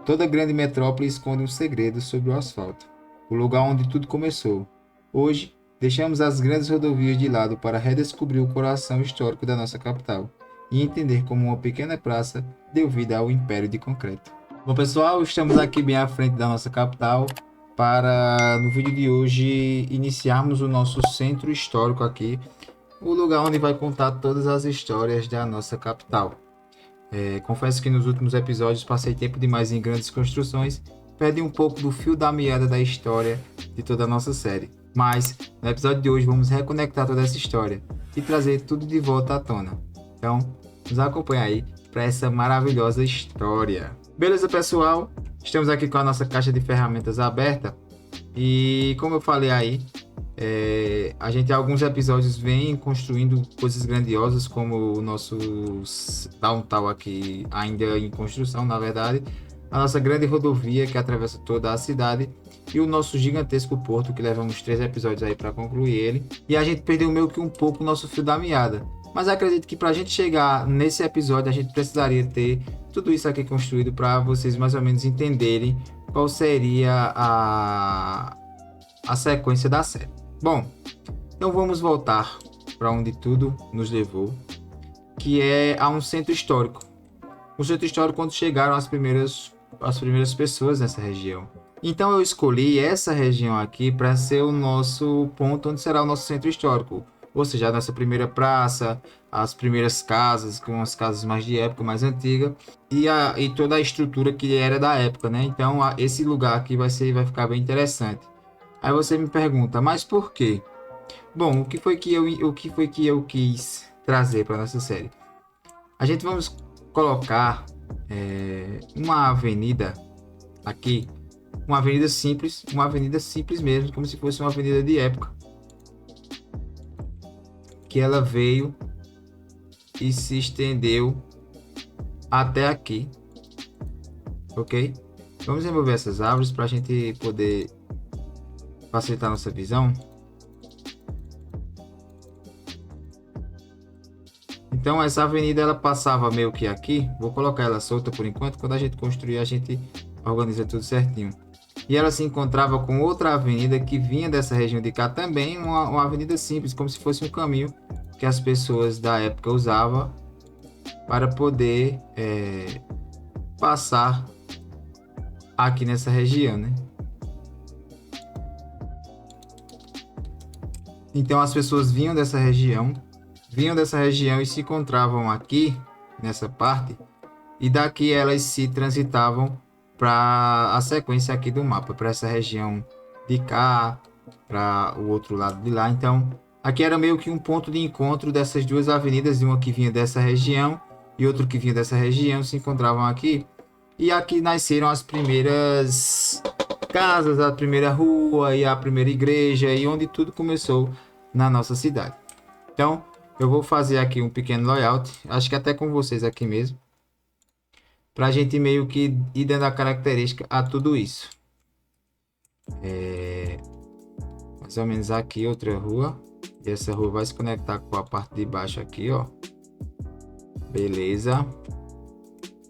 Toda grande metrópole esconde um segredo sobre o asfalto, o lugar onde tudo começou. Hoje, deixamos as grandes rodovias de lado para redescobrir o coração histórico da nossa capital e entender como uma pequena praça deu vida ao império de concreto. Bom, pessoal, estamos aqui bem à frente da nossa capital para, no vídeo de hoje, iniciarmos o nosso centro histórico aqui, o lugar onde vai contar todas as histórias da nossa capital. Confesso que nos últimos episódios passei tempo demais em grandes construções, perdi um pouco do fio da meada da história de toda a nossa série. Mas, no episódio de hoje, vamos reconectar toda essa história e trazer tudo de volta à tona. Então, nos acompanha aí para essa maravilhosa história. Beleza, pessoal? Estamos aqui com a nossa caixa de ferramentas aberta e, como eu falei aí, a gente há alguns episódios vem construindo coisas grandiosas, como o nosso downtown aqui, ainda em construção, na verdade, a nossa grande rodovia que atravessa toda a cidade e o nosso gigantesco porto, que levamos 3 episódios aí para concluir ele. E a gente perdeu meio que um pouco o nosso fio da meada. Mas acredito que para a gente chegar nesse episódio, a gente precisaria ter tudo isso aqui construído para vocês mais ou menos entenderem qual seria a sequência da série. Bom, então vamos voltar para onde tudo nos levou, que é a um centro histórico. Um centro histórico quando chegaram as primeiras pessoas nessa região. Então eu escolhi essa região aqui para ser o nosso ponto onde será o nosso centro histórico. Ou seja, a nossa primeira praça, as primeiras casas, com as casas mais de época, mais antiga, e toda a estrutura que era da época, né? Então esse lugar aqui vai ficar bem interessante. Aí você me pergunta, mas por quê? Bom, o que foi que eu quis trazer para nossa série? A gente vamos colocar uma avenida aqui, uma avenida simples mesmo, como se fosse uma avenida de época, que ela veio e se estendeu até aqui, ok? Vamos remover essas árvores para a gente poder facilitar nossa visão. Então essa avenida ela passava meio que aqui, vou colocar ela solta por enquanto, quando a gente construir a gente organiza tudo certinho. E ela se encontrava com outra avenida que vinha dessa região de cá também, uma avenida simples, como se fosse um caminho que as pessoas da época usavam para poder passar aqui nessa região, né? Então as pessoas vinham dessa região e se encontravam aqui nessa parte, e daqui elas se transitavam para a sequência aqui do mapa, para essa região de cá, para o outro lado de lá. Então aqui era meio que um ponto de encontro dessas duas avenidas, uma que vinha dessa região e outra que vinha dessa região, se encontravam aqui, e aqui nasceram as primeiras casas, a primeira rua e a primeira igreja, e onde tudo começou na nossa cidade. Então eu vou fazer aqui um pequeno layout, acho que até com vocês aqui mesmo, para a gente meio que ir dando a característica a tudo isso. Mais ou menos aqui outra rua, e essa rua vai se conectar com a parte de baixo aqui, ó. Beleza.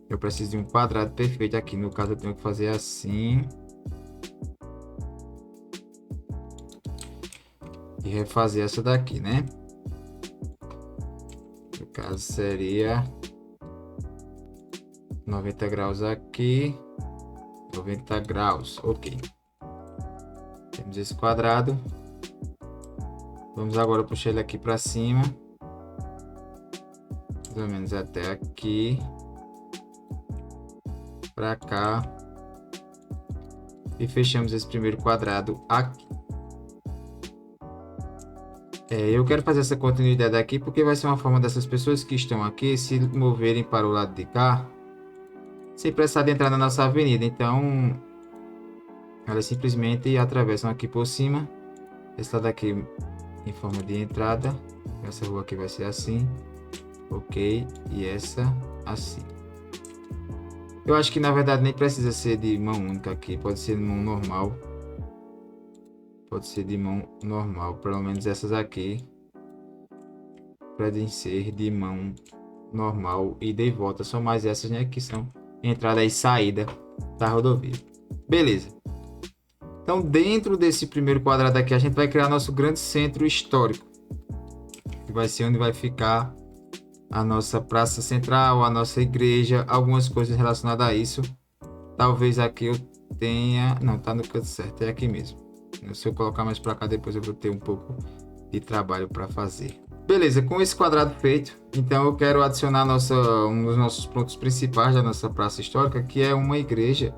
Eu preciso de um quadrado perfeito aqui, no caso eu tenho que fazer assim. E refazer essa daqui, né? No caso seria 90 graus aqui, 90 graus, ok. Temos esse quadrado. Vamos agora puxar ele aqui para cima, mais ou menos até aqui, para cá, e fechamos esse primeiro quadrado aqui. Eu quero fazer essa continuidade aqui porque vai ser uma forma dessas pessoas que estão aqui se moverem para o lado de cá sem precisar de entrar na nossa avenida. Então elas simplesmente atravessam aqui por cima, esse lado aqui em forma de entrada, essa rua aqui vai ser assim, ok, e essa assim. Eu acho que na verdade nem precisa ser de mão única aqui, pode ser de mão normal. Pode ser de mão normal, pelo menos essas aqui podem ser de mão normal e de volta. São mais essas, né, que são entrada e saída da rodovia. Beleza. Então, dentro desse primeiro quadrado aqui, a gente vai criar nosso grande centro histórico, que vai ser onde vai ficar a nossa praça central, a nossa igreja, algumas coisas relacionadas a isso. Talvez aqui eu tenha... Não, tá no canto certo, é aqui mesmo. Se eu colocar mais para cá, depois eu vou ter um pouco de trabalho para fazer. Beleza, com esse quadrado feito, então eu quero adicionar um dos nossos pontos principais da nossa praça histórica, que é uma igreja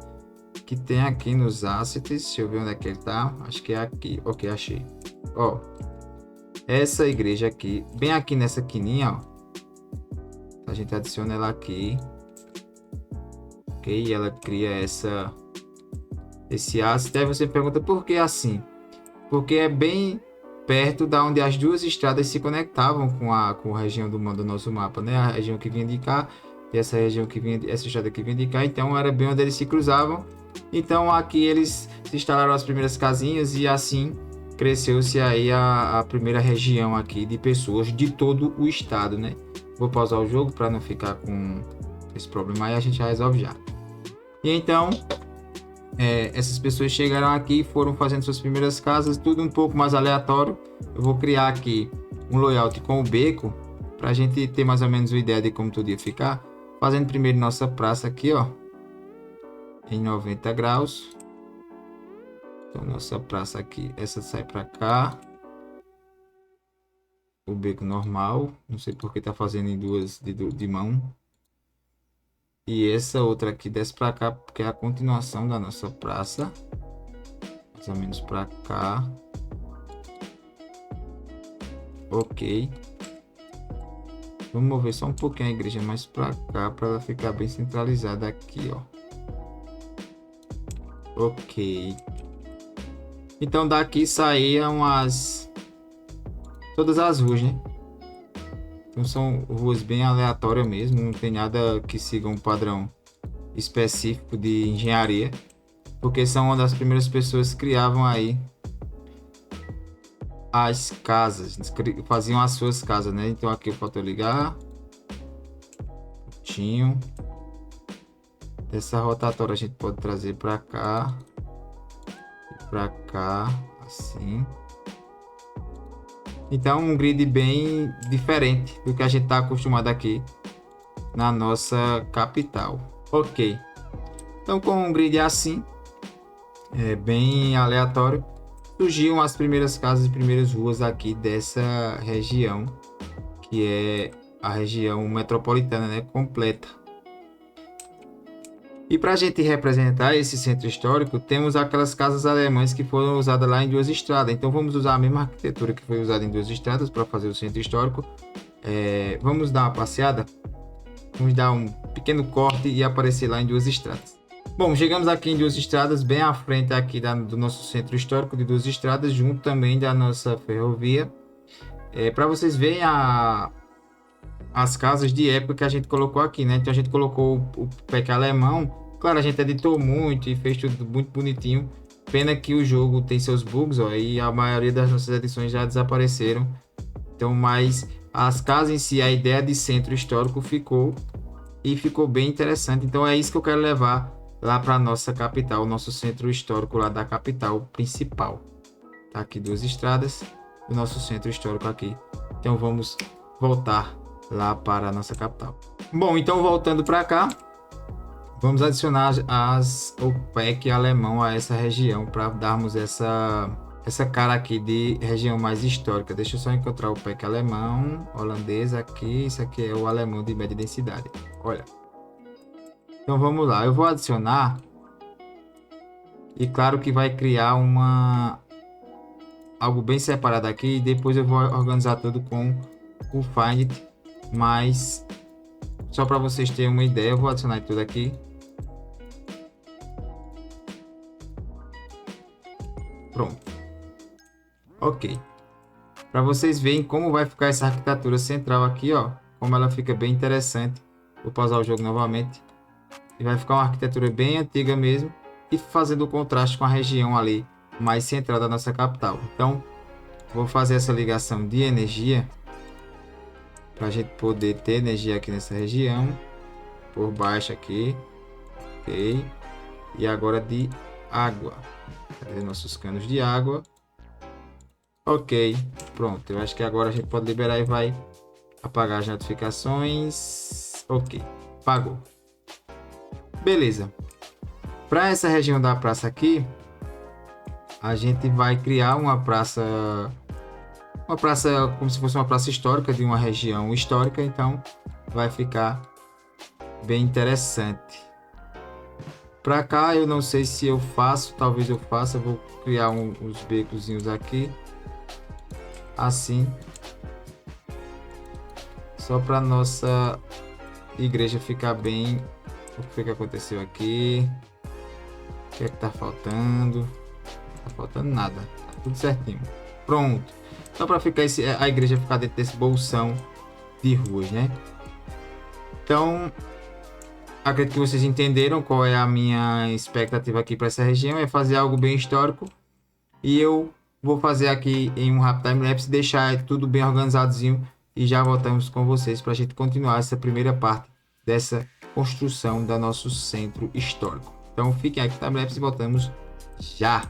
que tem aqui nos assets. Deixa eu ver onde é que ele tá. Acho que é aqui. Ok, achei. Ó, essa igreja aqui, bem aqui nessa quininha, ó. A gente adiciona ela aqui. Ok, e ela cria esse asset. Aí você pergunta por que assim? Porque é bem perto da onde as duas estradas se conectavam com a região do nosso mapa, né? A região que vinha de cá e essa região que vinha, essa estrada que vinha de cá. Então era bem onde eles se cruzavam. Então aqui eles se instalaram as primeiras casinhas e assim cresceu-se aí a primeira região aqui de pessoas de todo o estado, né? Vou pausar o jogo para não ficar com esse problema aí, a gente já resolve já. E então essas pessoas chegaram aqui e foram fazendo suas primeiras casas, tudo um pouco mais aleatório. Eu vou criar aqui um layout com o beco para a gente ter mais ou menos uma ideia de como tudo ia ficar. Fazendo primeiro nossa praça aqui, ó, em 90 graus. Então nossa praça aqui, essa sai para cá. O beco normal, não sei porque tá fazendo em duas de mão. E essa outra aqui desce para cá, porque é a continuação da nossa praça. Mais ou menos para cá. Ok. Vamos mover só um pouquinho a igreja mais para cá, para ela ficar bem centralizada aqui, ó. Ok. Então daqui saíam todas as ruas, né? Então são ruas bem aleatórias mesmo, não tem nada que siga um padrão específico de engenharia, porque são uma das primeiras pessoas que criavam aí as casas, faziam as suas casas, né? Então aqui falta ligar, tinham essa rotatória a gente pode trazer para cá e para cá, assim. Então um grid bem diferente do que a gente está acostumado aqui na nossa capital. Ok, então com um grid assim, bem aleatório, surgiam as primeiras casas e primeiras ruas aqui dessa região, que é a região metropolitana, né, completa. E para a gente representar esse centro histórico, temos aquelas casas alemãs que foram usadas lá em Duas Estradas. Então vamos usar a mesma arquitetura que foi usada em Duas Estradas para fazer o centro histórico. Vamos dar uma passeada? Vamos dar um pequeno corte e aparecer lá em Duas Estradas. Bom, chegamos aqui em Duas Estradas, bem à frente aqui do nosso centro histórico de Duas Estradas, junto também da nossa ferrovia. Para vocês verem as casas de época que a gente colocou aqui, né? Então a gente colocou o PEC alemão. Claro, a gente editou muito e fez tudo muito bonitinho. Pena que o jogo tem seus bugs, ó, e a maioria das nossas edições já desapareceram. Então, mas as casas em si, a ideia de centro histórico ficou bem interessante. Então é isso que eu quero levar lá para nossa capital, o nosso centro histórico lá da capital principal. Tá aqui Duas Estradas, o nosso centro histórico aqui. Então vamos voltar lá para a nossa capital. Bom, então voltando para cá, vamos adicionar o PEC alemão a essa região para darmos essa cara aqui de região mais histórica. Deixa eu só encontrar o PEC alemão, holandês aqui. Isso aqui é o alemão de média densidade. Olha. Então vamos lá. Eu vou adicionar e claro que vai criar algo bem separado aqui. E depois eu vou organizar tudo com o Find. Mas só para vocês terem uma ideia, eu vou adicionar tudo aqui. Pronto. Ok. Para vocês verem como vai ficar essa arquitetura central aqui, ó, como ela fica bem interessante. Vou pausar o jogo novamente. E vai ficar uma arquitetura bem antiga mesmo e fazendo o contraste com a região ali mais central da nossa capital. Então, vou fazer essa ligação de energia para a gente poder ter energia aqui nessa região, por baixo aqui, ok, e agora de água. Cadê nossos canos de água? Ok, pronto. Eu acho que agora a gente pode liberar e vai apagar as notificações. Ok, apagou. Beleza. Para essa região da praça aqui, a gente vai criar uma praça como se fosse uma praça histórica de uma região histórica, então vai ficar bem interessante. Para cá eu não sei se eu faço, talvez eu faça, vou criar uns becozinhos aqui, assim, só para nossa igreja ficar bem. O que foi que aconteceu aqui? O que é que tá faltando? Tá faltando nada, tá tudo certinho. Pronto. Só para ficar a igreja ficar dentro desse bolsão de ruas, né? Então, acredito que vocês entenderam qual é a minha expectativa aqui para essa região, é fazer algo bem histórico. E eu vou fazer aqui em um rápido time-lapse, deixar tudo bem organizadozinho e já voltamos com vocês para a gente continuar essa primeira parte dessa construção do nosso centro histórico. Então fiquem aqui no time-lapse e voltamos já!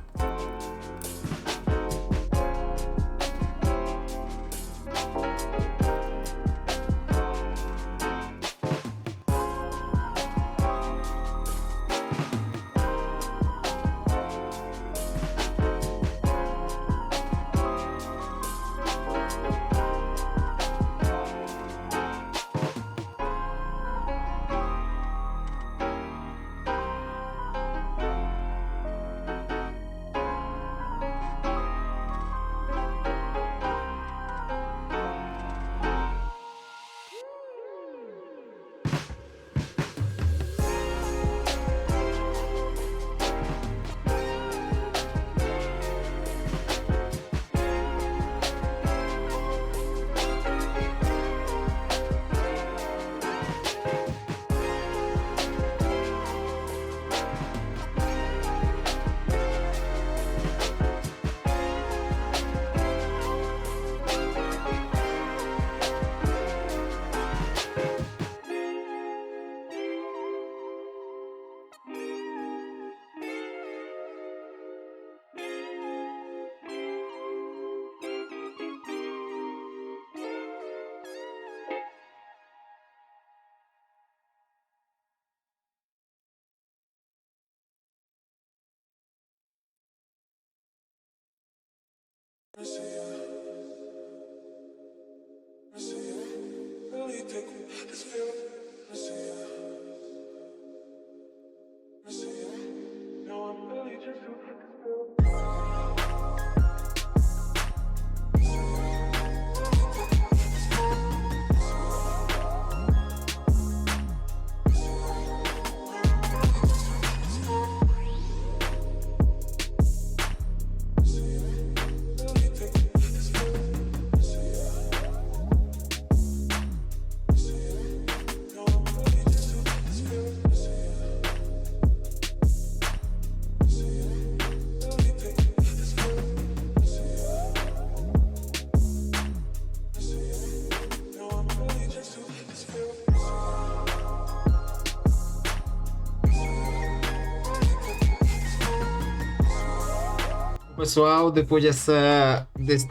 Pessoal, depois desse leve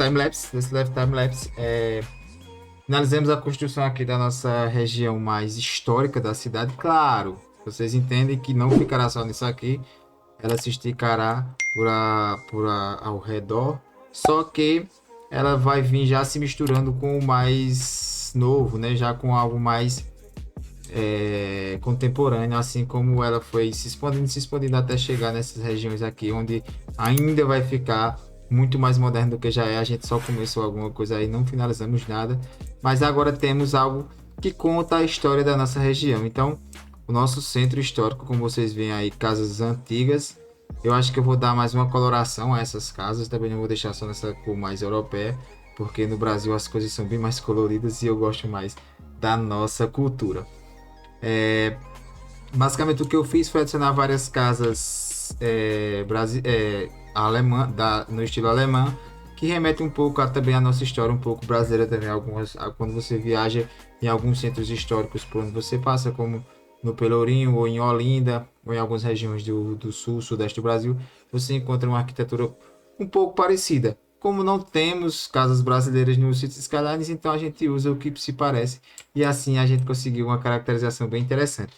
time-lapse, finalizamos a construção aqui da nossa região mais histórica da cidade. Claro, vocês entendem que não ficará só nisso aqui, ela se esticará ao redor, só que ela vai vir já se misturando com o mais novo, né? Já com algo mais contemporâneo, assim como ela foi se expandindo até chegar nessas regiões aqui, onde ainda vai ficar muito mais moderno do que já é. A gente só começou alguma coisa aí, não finalizamos nada, mas agora temos algo que conta a história da nossa região. Então, o nosso centro histórico, como vocês veem aí, casas antigas. Eu acho que eu vou dar mais uma coloração a essas casas, também não vou deixar só nessa cor mais europeia, porque no Brasil as coisas são bem mais coloridas e eu gosto mais da nossa cultura. Basicamente o que eu fiz foi adicionar várias casas no estilo alemão, que remete um pouco também à nossa história, um pouco brasileira também. Quando você viaja em alguns centros históricos por onde você passa, como no Pelourinho, ou em Olinda, ou em algumas regiões do sul, sudeste do Brasil, você encontra uma arquitetura um pouco parecida. Como não temos casas brasileiras nos Cities Skylines, então a gente usa o que se parece. E assim a gente conseguiu uma caracterização bem interessante.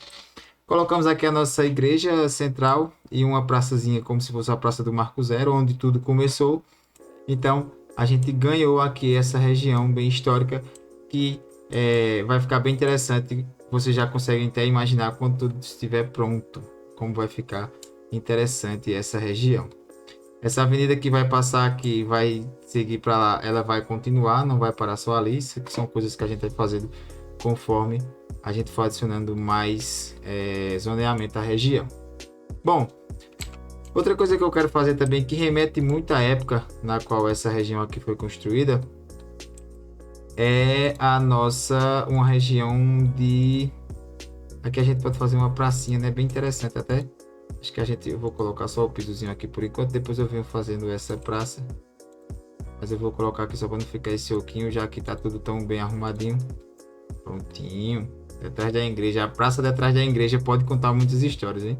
Colocamos aqui a nossa igreja central e uma praçazinha, como se fosse a Praça do Marco Zero, onde tudo começou. Então, a gente ganhou aqui essa região bem histórica que vai ficar bem interessante. Você já consegue até imaginar quando tudo estiver pronto, como vai ficar interessante essa região. Essa avenida que vai passar aqui vai seguir para lá, ela vai continuar, não vai parar só ali. Isso que são coisas que a gente vai fazendo conforme a gente for adicionando mais zoneamento à região. Bom, outra coisa que eu quero fazer também, que remete muito à época na qual essa região aqui foi construída, é uma região de... Aqui a gente pode fazer uma pracinha, né? Bem interessante até. Acho que eu vou colocar só o pisozinho aqui por enquanto, depois eu venho fazendo essa praça. Mas eu vou colocar aqui só para não ficar esse oquinho, já que tá tudo tão bem arrumadinho. Prontinho. Detrás da igreja, a praça detrás da igreja pode contar muitas histórias, hein?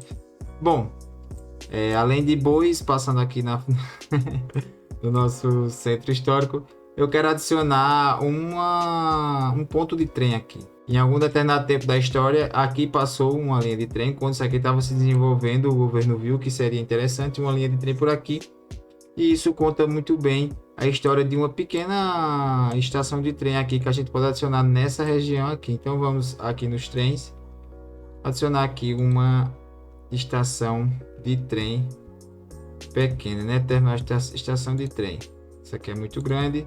Bom, além de bois, passando aqui no nosso centro histórico, eu quero adicionar um ponto de trem aqui. Em algum determinado tempo da história, aqui passou uma linha de trem. Quando isso aqui estava se desenvolvendo, o governo viu que seria interessante uma linha de trem por aqui. E isso conta muito bem a história de uma pequena estação de trem aqui que a gente pode adicionar nessa região aqui. Então vamos aqui nos trens, adicionar aqui uma estação de trem pequena, né? Terminal estação de trem. Essa aqui é muito grande.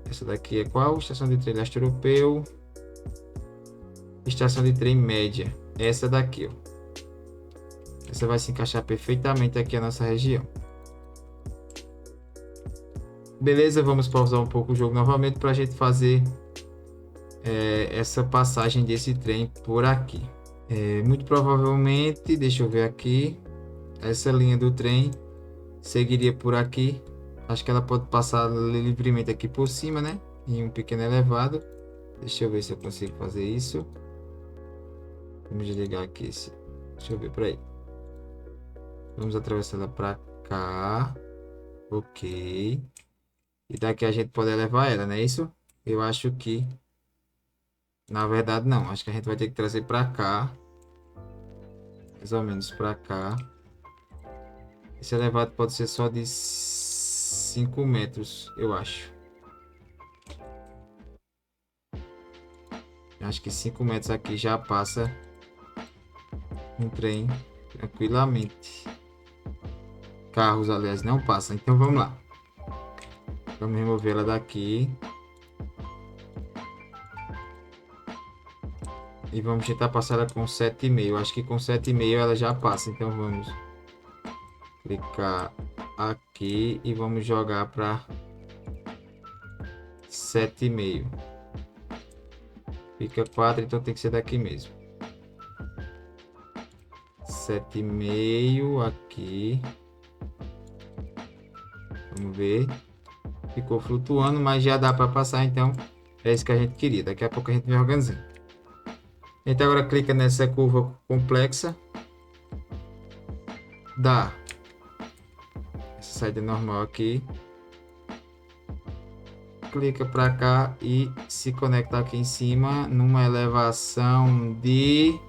Essa daqui é qual? Estação de trem leste europeu. Estação de trem média. Essa daqui, ó. Essa vai se encaixar perfeitamente aqui na nossa região. Beleza, vamos pausar um pouco o jogo novamente para a gente fazer essa passagem desse trem por aqui. Muito provavelmente, deixa eu ver aqui, essa linha do trem seguiria por aqui. Acho que ela pode passar livremente aqui por cima, né? Em um pequeno elevado. Deixa eu ver se eu consigo fazer isso. Vamos desligar aqui esse. Deixa eu ver por aí. Vamos atravessar ela para cá. Ok. E daqui a gente pode elevar ela, não é isso? Eu acho que... Na verdade, não. Acho que a gente vai ter que trazer para cá. Mais ou menos para cá. Esse elevado pode ser só de 5 metros, eu acho. Acho que 5 metros aqui já passa um trem tranquilamente. Carros, aliás, não passam. Então vamos lá. Vamos remover ela daqui. E vamos tentar passar ela com 7,5. Acho que com 7,5 ela já passa. Então vamos clicar aqui e vamos jogar para 7,5. Fica 4, então tem que ser daqui mesmo. 7,5 aqui. Vamos ver. Ficou flutuando, mas já dá para passar, então é isso que a gente queria. Daqui a pouco a gente vai organizando. Então agora clica nessa curva complexa. Dá essa saída normal aqui. Clica para cá e se conecta aqui em cima numa elevação de...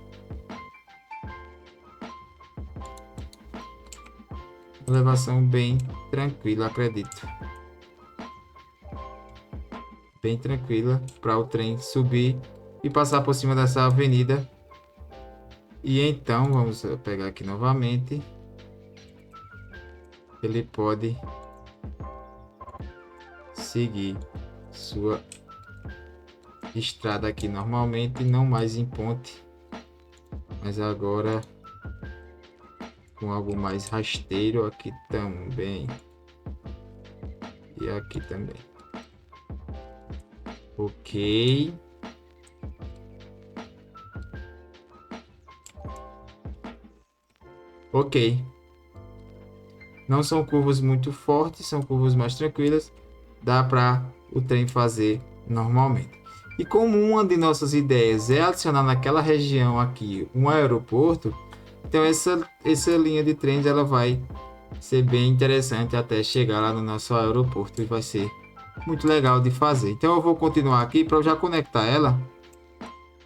Elevação bem tranquila, acredito. Bem tranquila para o trem subir e passar por cima dessa avenida. E então vamos pegar aqui novamente. Ele pode seguir sua estrada aqui normalmente, não mais em ponte, mas agora com algo mais rasteiro aqui também e aqui também. Ok. Ok. Não são curvas muito fortes, são curvas mais tranquilas. Dá para o trem fazer normalmente. E como uma de nossas ideias é adicionar naquela região aqui um aeroporto, então essa linha de trens ela vai ser bem interessante até chegar lá no nosso aeroporto e vai ser muito legal de fazer. Então eu vou continuar aqui para eu já conectar ela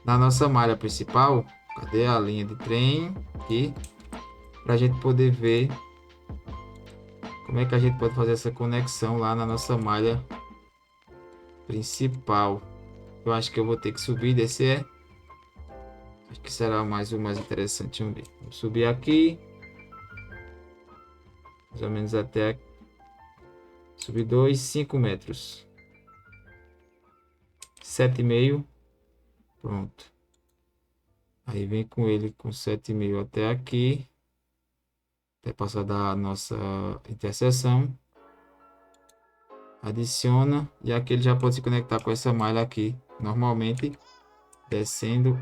na nossa malha principal. Cadê a linha de trem? Aqui, para a gente poder ver como é que a gente pode fazer essa conexão lá na nossa malha principal. Eu acho que eu vou ter que subir e descer. Acho que será o mais interessante. Vou subir aqui. Mais ou menos até aqui. Subir 2, 5 metros. 7,5. Pronto. Aí vem com ele com 7,5 até aqui. Até passar da nossa interseção. Adiciona. E aqui ele já pode se conectar com essa malha aqui. Normalmente. Descendo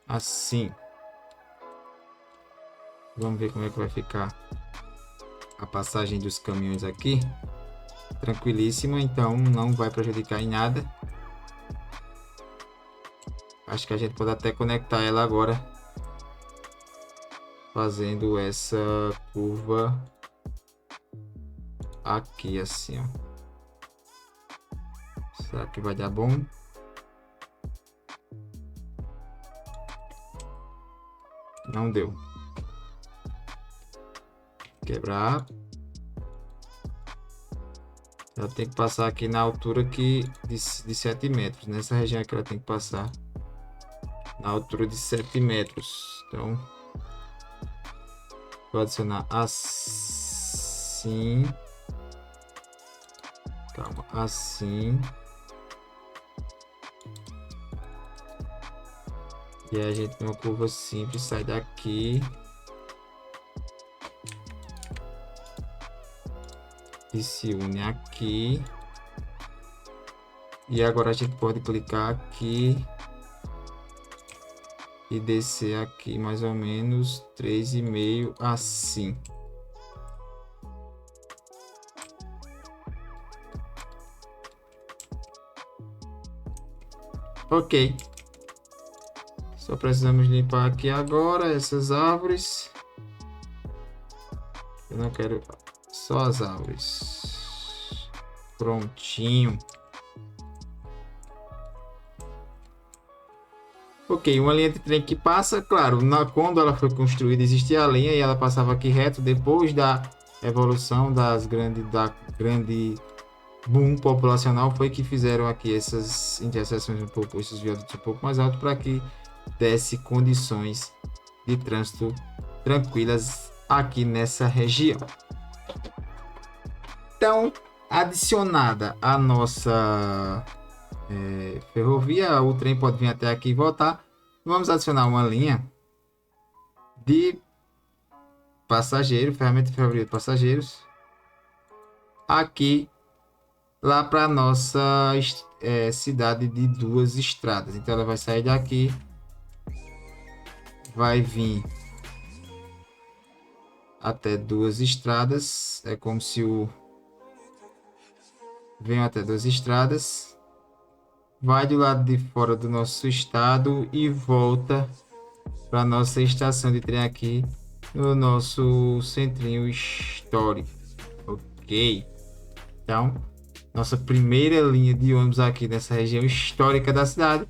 assim. Vamos ver como é que vai ficar a passagem dos caminhões aqui. Tranquilíssima, então não vai prejudicar em nada. Acho que a gente pode até conectar ela agora, fazendo essa curva aqui assim, ó. Será que vai dar bom? Não deu. Quebrar. Ela tem que passar aqui na altura aqui de 7 metros. Nessa região aqui ela tem que passar na altura de 7 metros. Então, vou adicionar assim. Calma, assim. E aí a gente tem uma curva simples, sai daqui. E se une aqui. E agora a gente pode clicar aqui. E descer aqui mais ou menos 3,5 assim. Ok. Só precisamos limpar aqui agora essas árvores. Eu não quero só as árvores. Prontinho. Ok, uma linha de trem que passa, claro, quando ela foi construída existia a linha e ela passava aqui reto. Depois da evolução da grande boom populacional foi que fizeram aqui essas interseções esses viadutos um pouco mais altos para que desse condições de trânsito tranquilas aqui nessa região. Então, adicionada a nossa ferrovia, o trem pode vir até aqui e voltar. Vamos adicionar uma linha de passageiro, ferramenta de ferrovia de passageiros, aqui lá para nossa cidade de 2 estradas. Então ela vai sair daqui, vai vir até 2 estradas. É como se venha até 2 estradas, vai do lado de fora do nosso estado e volta para nossa estação de trem aqui no nosso centrinho histórico. Ok, então nossa primeira linha de ônibus aqui nessa região histórica da cidade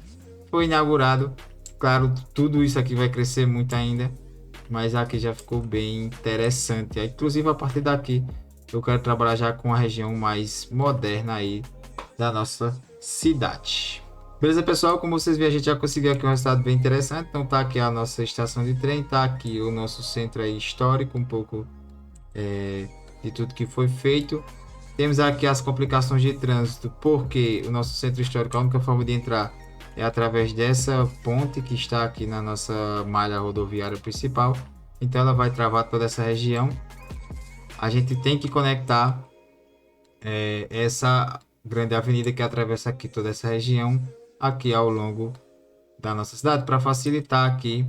foi inaugurado. Claro, tudo isso aqui vai crescer muito ainda, mas aqui já ficou bem interessante. Inclusive, a partir daqui, eu quero trabalhar já com a região mais moderna aí da nossa cidade. Beleza, pessoal? Como vocês viram, a gente já conseguiu aqui um resultado bem interessante. Então, tá aqui a nossa estação de trem, tá aqui o nosso centro aí histórico, um pouco de tudo que foi feito. Temos aqui as complicações de trânsito, porque o nosso centro histórico, a única forma de entrar é através dessa ponte que está aqui na nossa malha rodoviária principal. Então ela vai travar toda essa região. A gente tem que conectar essa grande avenida que atravessa aqui toda essa região, aqui ao longo da nossa cidade, para facilitar aqui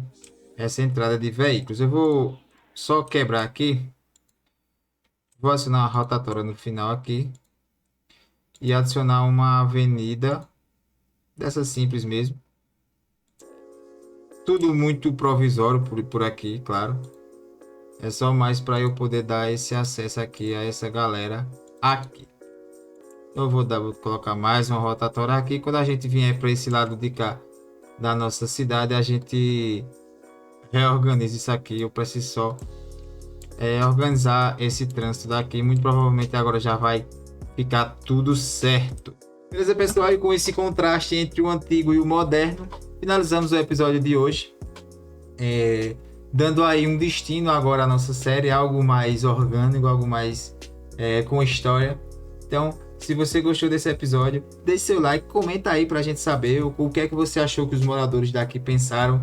essa entrada de veículos. Eu vou só quebrar aqui. Vou acionar uma rotatória no final aqui. e adicionar uma avenida dessa simples mesmo. Tudo muito provisório por aqui, claro. É só mais para eu poder dar esse acesso aqui a essa galera aqui. Vou colocar mais uma rotatória aqui. Quando a gente vier para esse lado de cá da nossa cidade, a gente reorganiza isso aqui. Eu preciso só organizar esse trânsito daqui. Muito provavelmente agora já vai ficar tudo certo. Beleza, pessoal? E com esse contraste entre o antigo e o moderno, finalizamos o episódio de hoje. Dando aí um destino agora à nossa série, algo mais orgânico, algo mais com história. Então, se você gostou desse episódio, deixe seu like, comenta aí pra gente saber o que é que você achou que os moradores daqui pensaram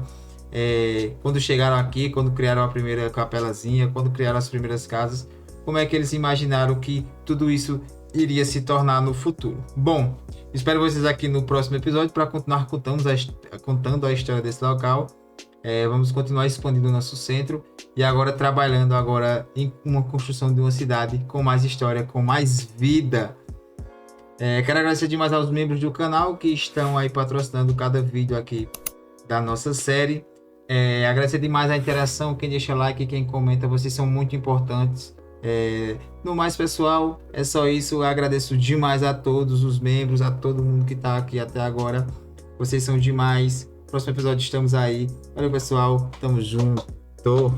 quando chegaram aqui, quando criaram a primeira capelazinha, quando criaram as primeiras casas, como é que eles imaginaram que tudo isso iria se tornar no futuro. Bom, espero vocês aqui no próximo episódio para continuar contando a história desse local. Vamos continuar expandindo o nosso centro e agora trabalhando em uma construção de uma cidade com mais história, com mais vida. Quero agradecer demais aos membros do canal que estão aí patrocinando cada vídeo aqui da nossa série. Agradecer demais a interação, quem deixa like, quem comenta, vocês são muito importantes. No mais, pessoal, é só isso. Eu agradeço demais a todos os membros, a todo mundo que está aqui até agora. Vocês são demais. Próximo episódio estamos aí. Valeu, pessoal. Tamo junto.